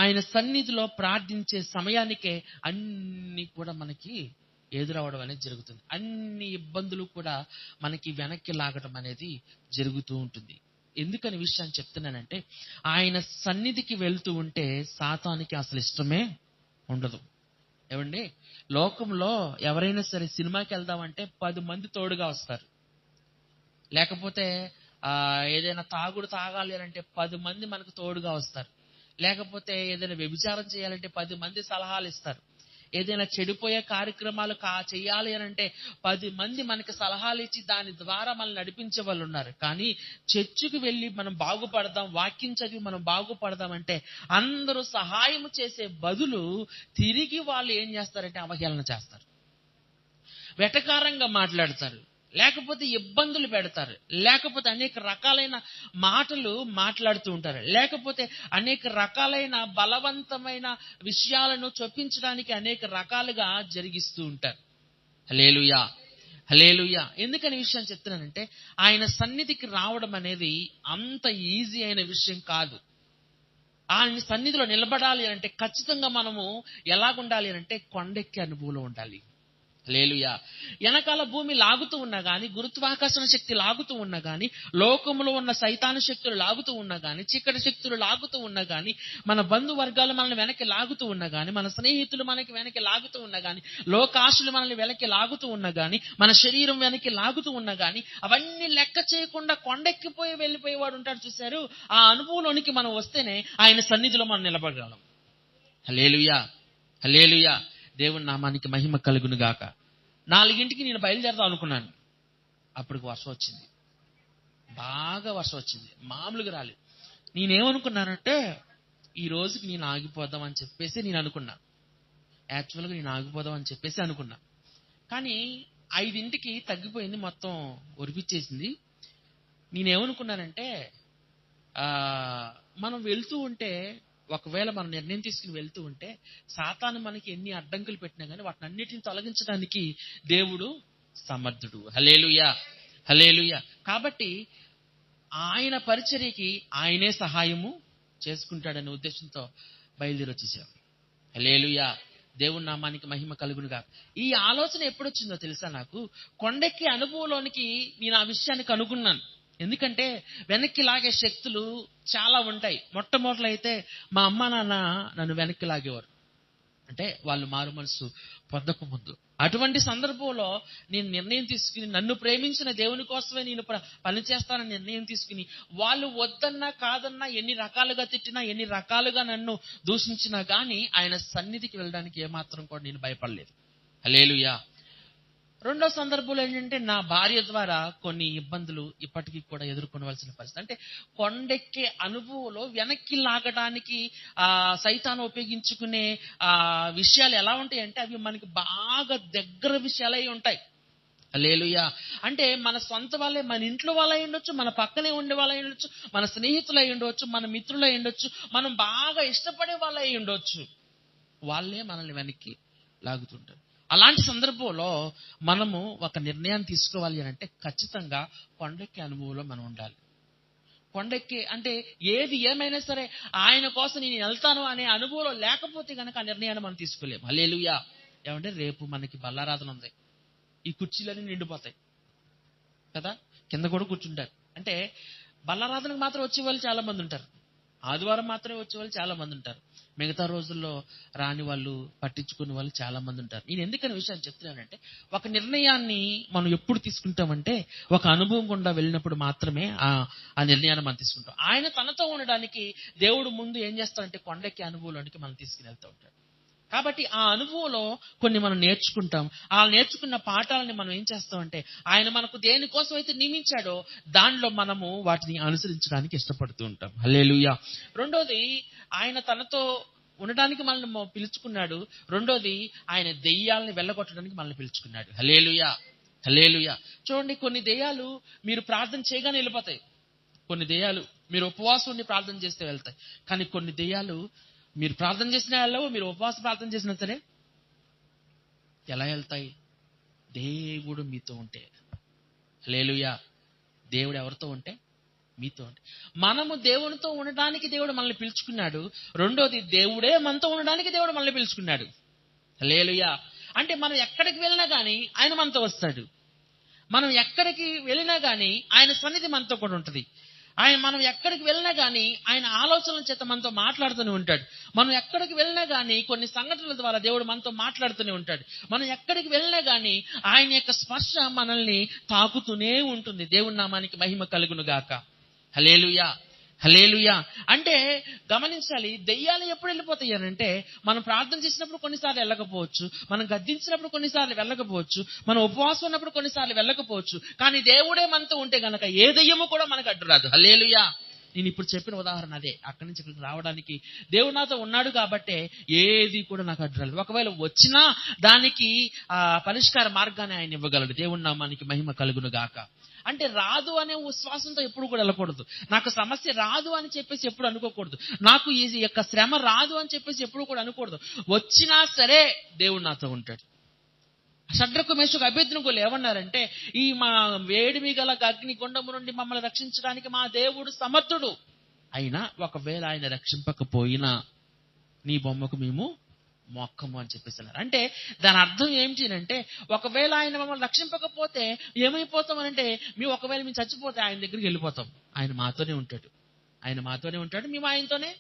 ఆయన సన్నిధిలో ప్రార్థించే సమయానికే అన్ని కూడా మనకి ఎదురవడం అనేది జరుగుతుంది. అన్ని ఇబ్బందులు కూడా మనకి వెనక్కి లాగడం అనేది జరుగుతూ ఉంటుంది. ఎందుకని విషయాన్ని చెప్తున్నానంటే, ఆయన సన్నిధికి వెళ్తూ ఉంటే సాతానికి అసలు ఇష్టమే ఉండదు. ఏమండి, లోకంలో ఎవరైనా సరే సినిమాకి వెళ్దామంటే 10 మంది తోడుగా వస్తారు. లేకపోతే ఏదైనా తాగాలి అంటే 10 మంది మనకు తోడుగా వస్తారు. లేకపోతే ఏదైనా వ్యభిచారం చేయాలంటే 10 మంది సలహాలు ఇస్తారు. ఏదైనా చెడిపోయే కార్యక్రమాలు చేయాలి అని అంటే 10 మంది మనకి సలహాలు ఇచ్చి దాని ద్వారా మనల్ని నడిపించే వాళ్ళు ఉన్నారు. కానీ చర్చికి వెళ్ళి మనం బాగుపడదాం, వాక్యం చదివి మనం బాగుపడదాం అంటే అందరూ సహాయం చేసే బదులు తిరిగి వాళ్ళు ఏం చేస్తారంటే అవహేళన చేస్తారు, వెటకారంగా మాట్లాడతారు, లేకపోతే ఇబ్బందులు పెడతారు, లేకపోతే అనేక రకాలైన మాటలు మాట్లాడుతూ ఉంటారు, లేకపోతే అనేక రకాలైన బలవంతమైన విషయాలను చొప్పించడానికి అనేక రకాలుగా జరిగిస్తూ ఉంటారు. హల్లెలూయా, హల్లెలూయా. ఎందుకని విషయం చెప్తున్నానంటే ఆయన సన్నిధికి రావడం అనేది అంత ఈజీ అయిన విషయం కాదు. ఆయన సన్నిధిలో నిలబడాలి అంటే ఖచ్చితంగా మనము ఎలాగుండాలి అంటే కొండెక్కే అనుభవంలో ఉండాలి. హల్లెలూయా. వెనకాల భూమి లాగుతూ ఉన్నా గానీ, గురుత్వాకర్షణ శక్తి లాగుతూ ఉన్నా గానీ, లోకములో ఉన్న సైతాను శక్తులు లాగుతూ ఉన్నా గానీ, చీకటి శక్తులు లాగుతూ ఉన్నా గానీ, మన బంధువర్గాలు మనల్ని వెనక్కి లాగుతూ ఉన్నా గానీ, మన స్నేహితులు మనకి వెనక్కి లాగుతూ ఉన్నా గానీ, లోకాశులు మనల్ని వెనక్కి లాగుతూ ఉన్నా గానీ, మన శరీరం వెనక్కి లాగుతూ ఉన్నా గానీ, అవన్నీ లెక్క చేయకుండా కొండెక్కిపోయి వెళ్ళిపోయేవాడు ఉంటాడు చూశారు. ఆ అనుభవంలోనికి మనం వస్తేనే ఆయన సన్నిధిలో మనం నిలబడగలం. హల్లెలూయా, హల్లెలూయా. దేవుని నామానికి మహిమ కలుగును గాక. 4ంటికి నేను బయలుదేరదాం అనుకున్నాను. అప్పటికి వర్షం వచ్చింది, బాగా వర్షం వచ్చింది, మామూలుగా రాలేదు. నేనేమనుకున్నానంటే ఈ రోజుకి నేను ఆగిపోదాం అని చెప్పేసి నేను అనుకున్నా. యాక్చువల్గా నేను ఆగిపోదాం అని చెప్పేసి అనుకున్నా. కానీ 5ంటికి తగ్గిపోయింది, మొత్తం ఒరిపిచ్చేసింది. నేనేమనుకున్నానంటే మనం వెళ్తూ ఉంటే, ఒకవేళ మనం నిర్ణయం తీసుకుని వెళ్తూ ఉంటే సాతాను మనకి ఎన్ని అడ్డంకులు పెట్టినా కానీ వాటిని అన్నిటిని తొలగించడానికి దేవుడు సమర్థుడు. హల్లెలూయా, హల్లెలూయా. కాబట్టి ఆయన పరిచర్యకి ఆయనే సహాయము చేసుకుంటాడనే ఉద్దేశంతో బయలుదేరి వచ్చేసాం. హల్లెలూయా, దేవుని నామానికి మహిమ కలుగునుగా. ఈ ఆలోచన ఎప్పుడొచ్చిందో తెలుసా నాకు? కొండెక్కి అనుభవంలోనికి నేను ఆ విషయాన్ని కనుగొన్నాను. ఎందుకంటే వెనక్కి లాగే శక్తులు చాలా ఉంటాయి. మొట్టమొదలు అయితే మా అమ్మ నాన్న నన్ను వెనక్కి లాగేవారు, అంటే వాళ్ళు మారు మనసు పొందక ముందు. అటువంటి సందర్భంలో నేను నిర్ణయం తీసుకుని, నన్ను ప్రేమించిన దేవుని కోసమే నేను పనిచేస్తానని నిర్ణయం తీసుకుని, వాళ్ళు వద్దన్నా కాదన్నా, ఎన్ని రకాలుగా తిట్టినా, ఎన్ని రకాలుగా నన్ను దూషించినా కానీ ఆయన సన్నిధికి వెళ్ళడానికి ఏమాత్రం కూడా నేను భయపడలేదు. హల్లెలూయా. రెండో సందర్భంలో ఏంటంటే నా భార్య ద్వారా కొన్ని ఇబ్బందులు ఇప్పటికీ కూడా ఎదుర్కొనవలసిన పరిస్థితి. అంటే కొండెక్కే అనుభవంలో వెనక్కి లాగడానికి సైతాను ఉపయోగించుకునే విషయాలు ఎలా ఉంటాయంటే అవి మనకి బాగా దగ్గర విషయాలై ఉంటాయి. హల్లెలూయా. అంటే మన సొంత వాళ్ళే, మన ఇంట్లో వాళ్ళై ఉండొచ్చు, మన పక్కనే ఉండే వాళ్ళై ఉండొచ్చు, మన స్నేహితులై ఉండొచ్చు, మన మిత్రులై ఉండొచ్చు, మనం బాగా ఇష్టపడే వాళ్ళై ఉండొచ్చు. వాళ్ళే మనల్ని వెనక్కి లాగుతుంటారు. అలాంటి సందర్భంలో మనము ఒక నిర్ణయాన్ని తీసుకోవాలి అని అంటే ఖచ్చితంగా కొండెక్కే అనుభవంలో మనం ఉండాలి. కొండెక్కి అంటే ఏది ఏమైనా సరే ఆయన కోసం నేను వెళ్తాను అనే అనుభవంలో లేకపోతే కనుక ఆ నిర్ణయాన్ని మనం తీసుకోలేము. హల్లెలూయా. ఏమంటే రేపు మనకి బల్లారాధన ఉంది, ఈ కుర్చీలన్నీ నిండిపోతాయి కదా, కింద కూడా కూర్చుంటారు. అంటే బల్లారాధనకు మాత్రం వచ్చే వాళ్ళు చాలా మంది ఉంటారు, ఆదివారం మాత్రమే వచ్చే వాళ్ళు చాలా మంది ఉంటారు, మిగతా రోజుల్లో రాని వాళ్ళు, పట్టించుకునే వాళ్ళు చాలా మంది ఉంటారు. నేను ఎందుకని విషయాన్ని చెప్తున్నానంటే ఒక నిర్ణయాన్ని మనం ఎప్పుడు తీసుకుంటామంటే ఒక అనుభవం గుండా వెళ్ళినప్పుడు మాత్రమే ఆ నిర్ణయాన్ని మనం తీసుకుంటాం. ఆయన తనతో ఉండడానికి దేవుడు ముందు ఏం చేస్తాడంటే కొండెక్కి అనుభవంలోనికి మనం తీసుకుని వెళ్తూ ఉంటాడు. కాబట్టి ఆ అనుభవంలో కొన్ని మనం నేర్చుకుంటాం. ఆ నేర్చుకున్న పాఠాలని మనం ఏం చేస్తామంటే ఆయన మనకు దేనికోసం అయితే నియమించాడో దానిలో మనము వాటిని అనుసరించడానికి ఇష్టపడుతూ ఉంటాం. హల్లెలూయా. రెండోది, ఆయన తనతో ఉండడానికి మనల్ని పిలుచుకున్నాడు. రెండోది, ఆయన దెయ్యాలని వెళ్ళగొట్టడానికి మనల్ని పిలుచుకున్నాడు. హల్లెలూయా, హల్లెలూయా. చూడండి, కొన్ని దెయ్యాలు మీరు ప్రార్థన చేయగానే వెళ్ళిపోతాయి, కొన్ని దెయ్యాలు మీరు ఉపవాసం ఉండి ప్రార్థన చేస్తే వెళ్తాయి. కానీ కొన్ని దెయ్యాలు మీరు ప్రార్థన చేసినా వెళ్ళవు, మీరు ఉపవాస ప్రార్థన చేసినా సరే ఎలా వెళ్తాయి? దేవుడు మీతో ఉంటే. హల్లెలూయా. దేవుడు ఎవరితో ఉంటే? మీతో ఉంటే. మనము దేవునితో ఉండడానికి దేవుడు మనల్ని పిలుచుకున్నాడు. రెండోది, దేవుడే మనతో ఉండడానికి దేవుడు మనల్ని పిలుచుకున్నాడు. హల్లెలూయా. అంటే మనం ఎక్కడికి వెళ్ళినా కానీ ఆయన మనతో వస్తాడు. మనం ఎక్కడికి వెళ్ళినా కానీ ఆయన సన్నిధి మనతో కూడా ఉంటుంది. మనం ఎక్కడికి వెళ్ళినా కానీ ఆయన ఆలోచనల చేత మనతో మాట్లాడుతూనే ఉంటాడు. మనం ఎక్కడికి వెళ్ళినా కానీ కొన్ని సంఘటనల ద్వారా దేవుడు మనతో మాట్లాడుతూనే ఉంటాడు. మనం ఎక్కడికి వెళ్ళినా కానీ ఆయన యొక్క స్పర్శ మనల్ని తాకుతూనే ఉంటుంది. దేవుని నామానికి మహిమ కలుగును గాక. హల్లెలూయా. హల్లెలూయా. అంటే గమనించాలి, దెయ్యాలు ఎప్పుడు వెళ్ళిపోతాయి అంటే మనం ప్రార్థన చేసినప్పుడు కొన్నిసార్లు వెళ్ళకపోవచ్చు, మనం గద్దించినప్పుడు కొన్నిసార్లు వెళ్ళకపోవచ్చు, మనం ఉపవాసం ఉన్నప్పుడు కొన్నిసార్లు వెళ్ళకపోవచ్చు. కానీ దేవుడే మనతో ఉంటే గనక ఏ దెయ్యము కూడా మనకు అడ్డు రాదు. హల్లెలూయా. నేను ఇప్పుడు చెప్పిన ఉదాహరణ అదే. అక్కడి నుంచి ఇక్కడికి రావడానికి దేవుడు నాతో ఉన్నాడు కాబట్టే ఏది కూడా నాకు అడ్డు రాలేదు. ఒకవేళ వచ్చినా దానికి పరిష్కార మార్గాన్ని ఆయన ఇవ్వగలడు. దేవుడి నామానికి మహిమ కలుగును గాక. అంటే రాదు అనే విశ్వాసంతో ఎప్పుడు కూడా వెళ్ళకూడదు. నాకు సమస్య రాదు అని చెప్పేసి ఎప్పుడు అనుకోకూడదు. నాకు ఈ యొక్క శ్రమ రాదు అని చెప్పేసి ఎప్పుడు కూడా అనకూడదు. వచ్చినా సరే దేవుడు నాతో ఉంటాడు. షడ్రకు మేషకు అబేద్నెగోలు ఏమన్నారంటే, ఈ మా వేడిమి గల అగ్ని గుండము నుండి మమ్మల్ని రక్షించడానికి మా దేవుడు సమర్థుడు. అయినా ఒకవేళ ఆయన రక్షింపకపోయినా నీ బొమ్మకు మేము మొక్కము అని చెప్పేసి అన్నారు. అంటే దాని అర్థం ఏంటి అంటే, ఒకవేళ ఆయన మమ్మల్ని రక్షింపకపోతే ఏమైపోతామనంటే, ఒకవేళ మేము చచ్చిపోతే ఆయన దగ్గరికి వెళ్ళిపోతాం. ఆయన మాతోనే ఉంటాడు. ఆయన మాతోనే ఉంటాడు, మేము ఆయనతోనే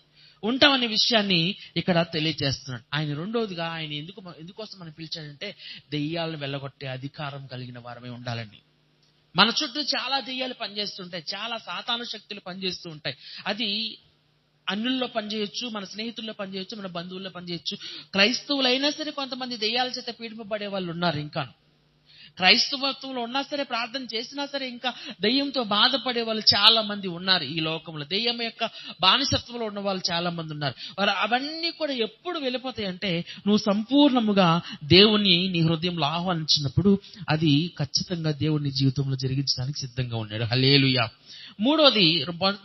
ఉంటామనే విషయాన్ని ఇక్కడ తెలియజేస్తున్నాడు. ఆయన రెండోదిగా ఆయన ఎందుకోసం మనం పిలిచాడంటే, దెయ్యాలను వెళ్ళగొట్టే అధికారం కలిగిన వారమే ఉండాలని. మన చుట్టూ చాలా దెయ్యాలు పనిచేస్తుంటాయి, చాలా సాతాను శక్తులు పనిచేస్తూ ఉంటాయి. అది అన్యుల్లో పనిచేయొచ్చు, మన స్నేహితుల్లో పనిచేయొచ్చు, మన బంధువుల్లో పనిచేయొచ్చు. క్రైస్తవులైనా సరే కొంతమంది దెయ్యాల చేత పీడింపబడే వాళ్ళు ఉన్నారు. ఇంకా క్రైస్తవత్వంలో ఉన్నా సరే, ప్రార్థన చేసినా సరే ఇంకా దెయ్యంతో బాధపడే వాళ్ళు చాలా మంది ఉన్నారు ఈ లోకంలో. దెయ్యం యొక్క బానిసత్వంలో ఉన్న వాళ్ళు చాలా మంది ఉన్నారు. అవన్నీ కూడా ఎప్పుడు వెళ్ళిపోతాయి అంటే, నువ్వు సంపూర్ణముగా దేవుని నీ హృదయంలో ఆహ్వానించినప్పుడు అది ఖచ్చితంగా దేవుని జీవితంలో జరిగించడానికి సిద్ధంగా ఉన్నాడు. హల్లెలూయా. మూడోది,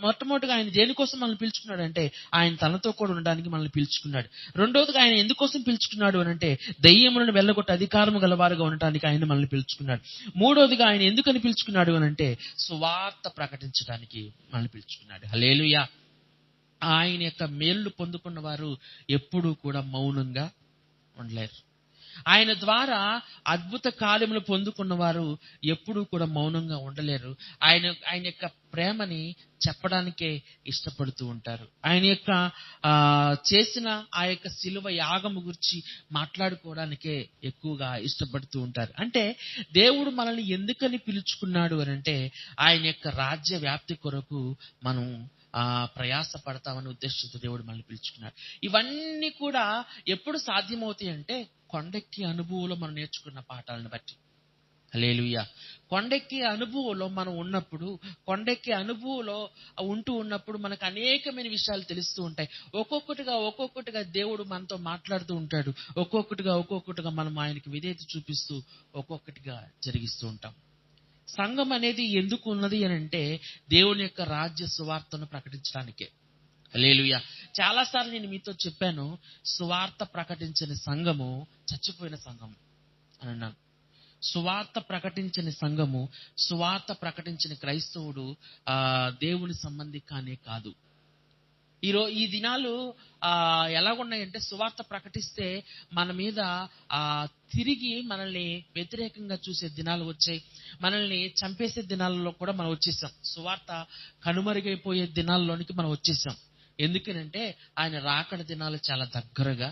మొట్టమొదటిగా ఆయన దేనికోసం మనల్ని పిలుచుకున్నాడంటే, ఆయన తనతో కూడా ఉండడానికి మనల్ని పిలుచుకున్నాడు. రెండోదిగా ఆయన ఎందుకోసం పిలుచుకున్నాడు అని అంటే, దెయ్యములను వెళ్ళగొట్టే అధికారము గలవారుగా ఉండటానికి ఆయన మనల్ని పిలుచుకున్నాడు. మూడోదిగా ఆయన ఎందుకని పిలుచుకున్నాడు అని అంటే, సువార్త ప్రకటించడానికి మనల్ని పిలుచుకున్నాడు. హల్లెలూయా. ఆయన యొక్క మేలు పొందుకున్న వారు ఎప్పుడూ కూడా మౌనంగా ఉండలేరు. ఆయన ద్వారా అద్భుత కార్యములు పొందుకున్న వారు ఎప్పుడూ కూడా మౌనంగా ఉండలేరు. ఆయన యొక్క ప్రేమని చెప్పడానికే ఇష్టపడుతూ ఉంటారు. ఆయన యొక్క చేసిన ఆ యొక్క శిలువ యాగము గురించి మాట్లాడుకోవడానికే ఎక్కువగా ఇష్టపడుతూ ఉంటారు. అంటే దేవుడు మనల్ని ఎందుకని పిలుచుకున్నాడు అని అంటే, ఆయన యొక్క రాజ్య వ్యాప్తి కొరకు మనం ప్రయాస పడతామనే ఉద్దేశంతో దేవుడు మనల్ని పిలుచుకున్నాడు. ఇవన్నీ కూడా ఎప్పుడు సాధ్యమవుతాయి అంటే, కొండెక్కి అనుభవంలో మనం నేర్చుకున్న పాఠాలను బట్టి. హల్లెలూయా. కొండెక్కి అనుభవంలో మనం ఉన్నప్పుడు, కొండెక్కి అనుభవంలో ఉంటూ ఉన్నప్పుడు మనకు అనేకమైన విషయాలు తెలుస్తూ ఉంటాయి. ఒక్కొక్కటిగా దేవుడు మనతో మాట్లాడుతూ ఉంటాడు. ఒక్కొక్కటిగా మనం ఆయనకి విధేయత చూపిస్తూ ఒక్కొక్కటిగా జరిగిస్తూ ఉంటాం. సంఘం అనేది ఎందుకు ఉన్నది అని అంటే, దేవుని యొక్క రాజ్య సువార్తను ప్రకటించడానికే. హల్లెలూయా. చాలాసార్లు నేను మీతో చెప్పాను, సువార్త ప్రకటించని సంఘము చచ్చిపోయిన సంఘము అని అన్నాను. సువార్త ప్రకటించని సంఘము, సువార్త ప్రకటించిన క్రైస్తవుడు దేవుని సంబంధి కానే కాదు. ఈ దినాలు ఎలాగున్నాయంటే, సువార్త ప్రకటిస్తే మన మీద తిరిగి మనల్ని వ్యతిరేకంగా చూసే దినాలు వచ్చాయి. మనల్ని చంపేసే దినాలలో కూడా మనం వచ్చేసాం. సువార్త కనుమరుగైపోయే దినాల్లోనికి మనం వచ్చేసాం. ఎందుకనంటే ఆయన రాకడ దినాలు చాలా దగ్గరగా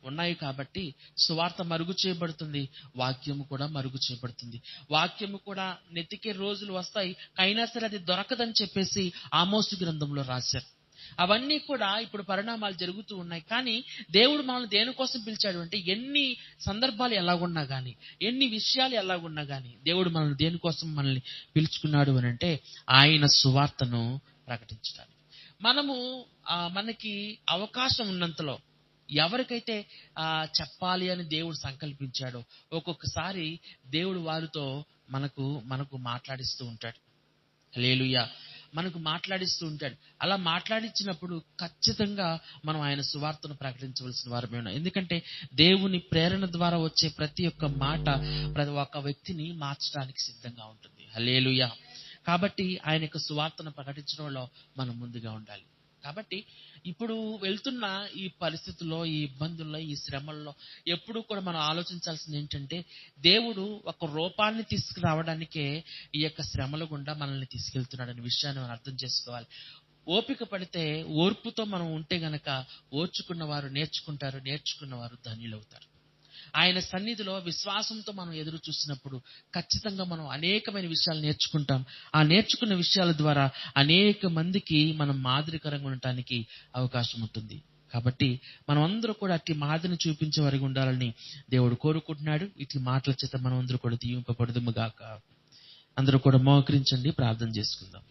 ఉన్నాయి కాబట్టి సువార్త మరుగు చేయబడుతుంది, వాక్యము కూడా మరుగు చేయబడుతుంది. వాక్యము కూడా నెతికే రోజులు వస్తాయి, అయినా సరే అది దొరకదని చెప్పేసి ఆమోసు గ్రంథంలో రాశారు. అవన్నీ కూడా ఇప్పుడు పరిణామాలు జరుగుతూ ఉన్నాయి. కానీ దేవుడు మనల్ని దేనికోసం పిలిచాడు అంటే, ఎన్ని సందర్భాలు ఎలాగున్నా కానీ, ఎన్ని విషయాలు ఎలాగున్నా కానీ, దేవుడు మనల్ని దేనికోసం మనల్ని పిలుచుకున్నాడు అని అంటే, ఆయన సువార్తను ప్రకటించడానికి. మనకి అవకాశం ఉన్నంతలో ఎవరికైతే చెప్పాలి అని దేవుడు సంకల్పించాడో, ఒక్కొక్కసారి దేవుడు వారితో మనకు మాట్లాడిస్తూ ఉంటాడు. హల్లెలూయా. మనకు మాట్లాడిస్తూ ఉంటాడు. అలా మాట్లాడించినప్పుడు ఖచ్చితంగా మనం ఆయన సువార్తను ప్రకటించవలసిన వారమే ఉన్నాం. ఎందుకంటే దేవుని ప్రేరణ ద్వారా వచ్చే ప్రతి ఒక్క మాట ప్రతి ఒక్క వ్యక్తిని మార్చడానికి సిద్ధంగా ఉంటుంది. హల్లెలూయా. కాబట్టి ఆయన యొక్క సువార్తను ప్రకటించడంలో మనం ముందుగా ఉండాలి. కాబట్టి ఇప్పుడు వెళ్తున్న ఈ పరిస్థితుల్లో, ఈ ఇబ్బందుల్లో, ఈ శ్రమల్లో ఎప్పుడు కూడా మనం ఆలోచించాల్సింది ఏంటంటే, దేవుడు ఒక రూపాన్ని తీసుకురావడానికే ఈ యొక్క శ్రమల గుండా మనల్ని తీసుకెళ్తున్నాడనే విషయాన్ని మనం అర్థం చేసుకోవాలి. ఓపిక పడితే, ఓర్పుతో మనం ఉంటే గనక ఓర్చుకున్న వారు నేర్చుకుంటారు, నేర్చుకున్న వారు ధన్యులవుతారు. ఆయన సన్నిధిలో విశ్వాసంతో మనం ఎదురు చూసినప్పుడు ఖచ్చితంగా మనం అనేకమైన విషయాలు నేర్చుకుంటాం. ఆ నేర్చుకున్న విషయాల ద్వారా అనేక మందికి మనం మాదిరికరంగా ఉండటానికి అవకాశం ఉంటుంది. కాబట్టి మనం అందరూ కూడా అట్టి మాదిరిని చూపించే వారికి ఉండాలని దేవుడు కోరుకుంటున్నాడు. ఇట్టి మాటల చేత మనం అందరూ కూడా దీవింపబడుదుము గాక. అందరూ కూడా మోకరించండి, ప్రార్థన చేసుకుందాం.